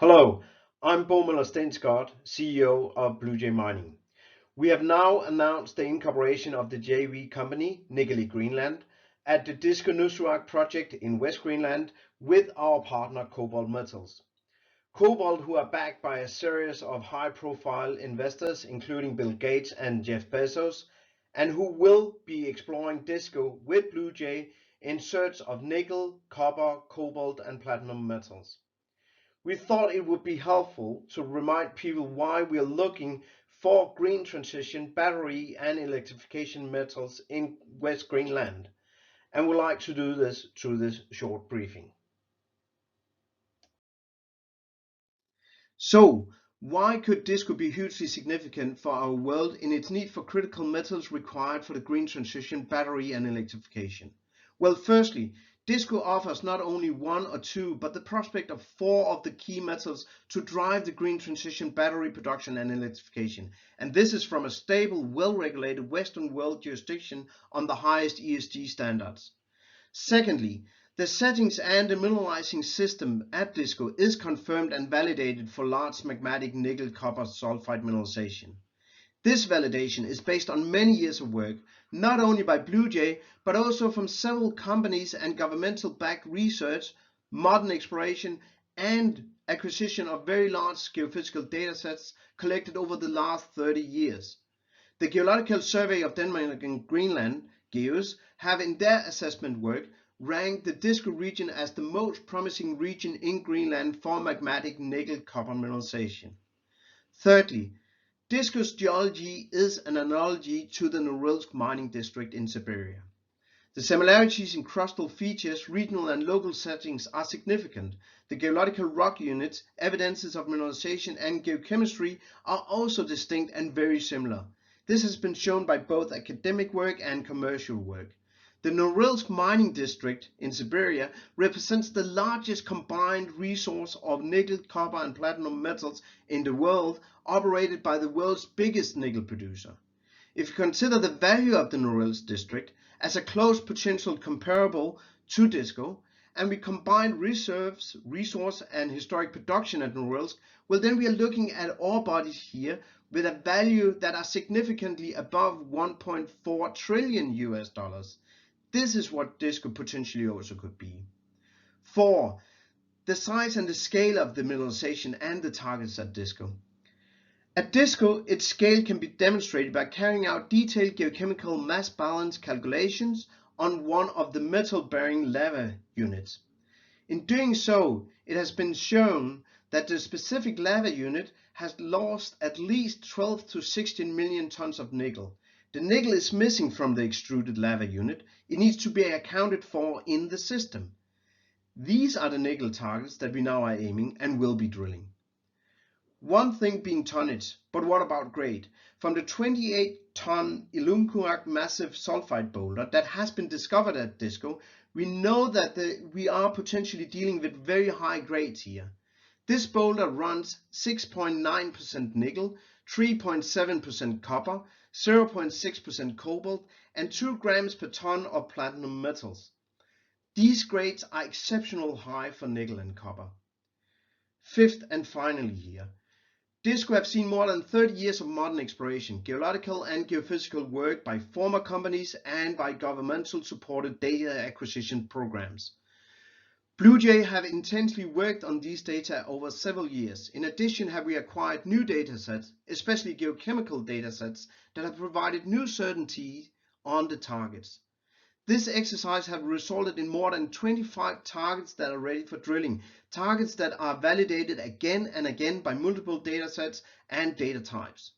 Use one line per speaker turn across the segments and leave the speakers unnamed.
Hello, I'm Bo Møller Stensgaard, CEO of Bluejay Mining. We have now announced the incorporation of the JV company, Nikkeli Greenland, at the Disko-Nuussuaq Project in West Greenland with our partner KoBold Metals. KoBold, who are backed by a series of high-profile investors, including Bill Gates and Jeff Bezos, and who will be exploring Disko with Bluejay in search of nickel, copper, cobalt, and platinum metals. We thought it would be helpful to remind people why we are looking for green transition, battery and electrification metals in West Greenland, and would like to do this through this short briefing. So, why could Disko be hugely significant for our world in its need for critical metals required for the green transition, battery and electrification? Well, firstly, Disko offers not only one or two, but the prospect of four of the key metals to drive the green transition, battery production and electrification. And this is from a stable, well-regulated Western world jurisdiction on the highest ESG standards. Secondly, the settings and the mineralizing system at Disko is confirmed and validated for large magmatic nickel copper sulfide mineralization. This validation is based on many years of work, not only by Bluejay, but also from several companies and governmental-backed research, modern exploration, and acquisition of very large geophysical datasets collected over the last 30 years. The Geological Survey of Denmark and Greenland, GEOS, have in their assessment work ranked the Disko region as the most promising region in Greenland for magmatic nickel copper mineralization. Thirdly, Disko's geology is an analogy to the Norilsk mining district in Siberia. The similarities in crustal features, regional and local settings are significant. The geological rock units, evidences of mineralization and geochemistry are also distinct and very similar. This has been shown by both academic work and commercial work. The Norilsk mining district in Siberia represents the largest combined resource of nickel, copper and platinum metals in the world, operated by the world's biggest nickel producer. If you consider the value of the Norilsk district as a close potential comparable to Disko, and we combine reserves, resource and historic production at Norilsk, well then we are looking at ore bodies here with a value that are significantly above 1.4 trillion US dollars. This is what Disko potentially also could be. 4. The size and the scale of the mineralization and the targets at Disko. At Disko, its scale can be demonstrated by carrying out detailed geochemical mass balance calculations on one of the metal-bearing lava units. In doing so, it has been shown that the specific lava unit has lost at least 12 to 16 million tons of nickel. The nickel is missing from the extruded lava unit. It needs to be accounted for in the system. These are the nickel targets that we now are aiming and will be drilling. One thing being tonnage, but what about grade? From the 28-ton Ilunkuak massive sulfide boulder that has been discovered at Disko, we know that we are potentially dealing with very high grades here. This boulder runs 6.9% nickel, 3.7% copper, 0.6% cobalt, and 2 grams per ton of platinum metals. These grades are exceptionally high for nickel and copper. Fifth and finally here, Disko have seen more than 30 years of modern exploration, geological and geophysical work by former companies and by governmental supported data acquisition programs. Bluejay have intensely worked on these data over several years. In addition, have we acquired new datasets, especially geochemical datasets, that have provided new certainty on the targets. This exercise has resulted in more than 25 targets that are ready for drilling, targets that are validated again and again by multiple datasets and data types.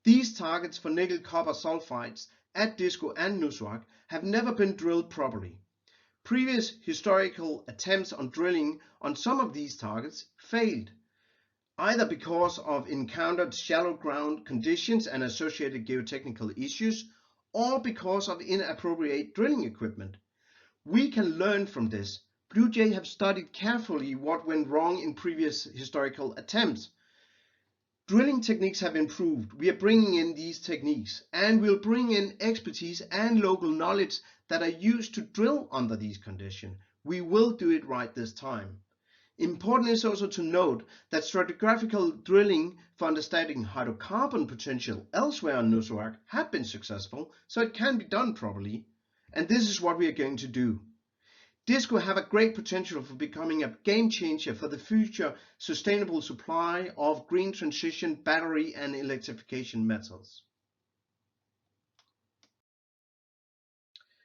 These targets for nickel copper sulfides at Disko and Nuussuaq have never been drilled properly. Previous historical attempts on drilling on some of these targets failed, either because of encountered shallow ground conditions and associated geotechnical issues, or because of inappropriate drilling equipment. We can learn from this. Bluejay have studied carefully what went wrong in previous historical attempts. Drilling techniques have improved. We are bringing in these techniques, and we'll bring in expertise and local knowledge that are used to drill under these conditions. We will do it right this time. Important is also to note that stratigraphical drilling for understanding hydrocarbon potential elsewhere on Nuussuaq have been successful, so it can be done properly, and this is what we are going to do. Disko have a great potential for becoming a game changer for the future sustainable supply of green transition, battery and electrification metals.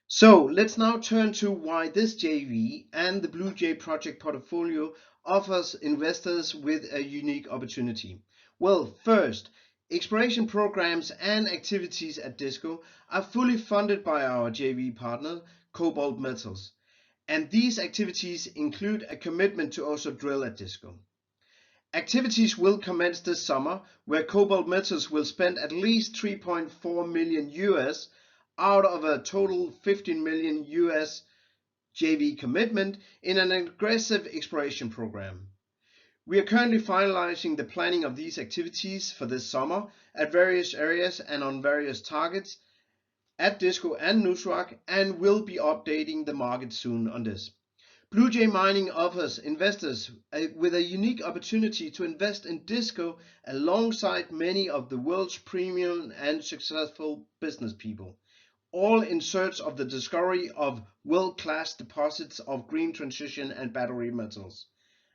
So let's now turn to why this JV and the Bluejay project portfolio offers investors with a unique opportunity. Well, first, exploration programs and activities at Disko are fully funded by our JV partner, KoBold Metals. And these activities include a commitment to also drill at Disko. Activities will commence this summer, where KoBold Metals will spend at least 3.4 million US out of a total 15 million US JV commitment in an aggressive exploration program. We are currently finalizing the planning of these activities for this summer at various areas and on various targets at Disko and Nuussuaq, and will be updating the market soon on this. Bluejay Mining offers investors with a unique opportunity to invest in Disko alongside many of the world's premium and successful business people, all in search of the discovery of world-class deposits of green transition and battery metals.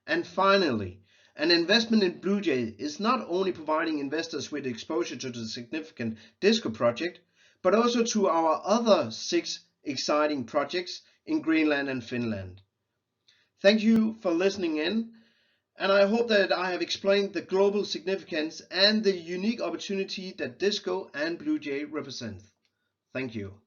And finally, an investment in Bluejay is not only providing investors with exposure to the significant Disko project, but also to our other 6 exciting projects in Greenland and Finland. Thank you for listening in, and I hope that I have explained the global significance and the unique opportunity that Disko and Bluejay represent. Thank you.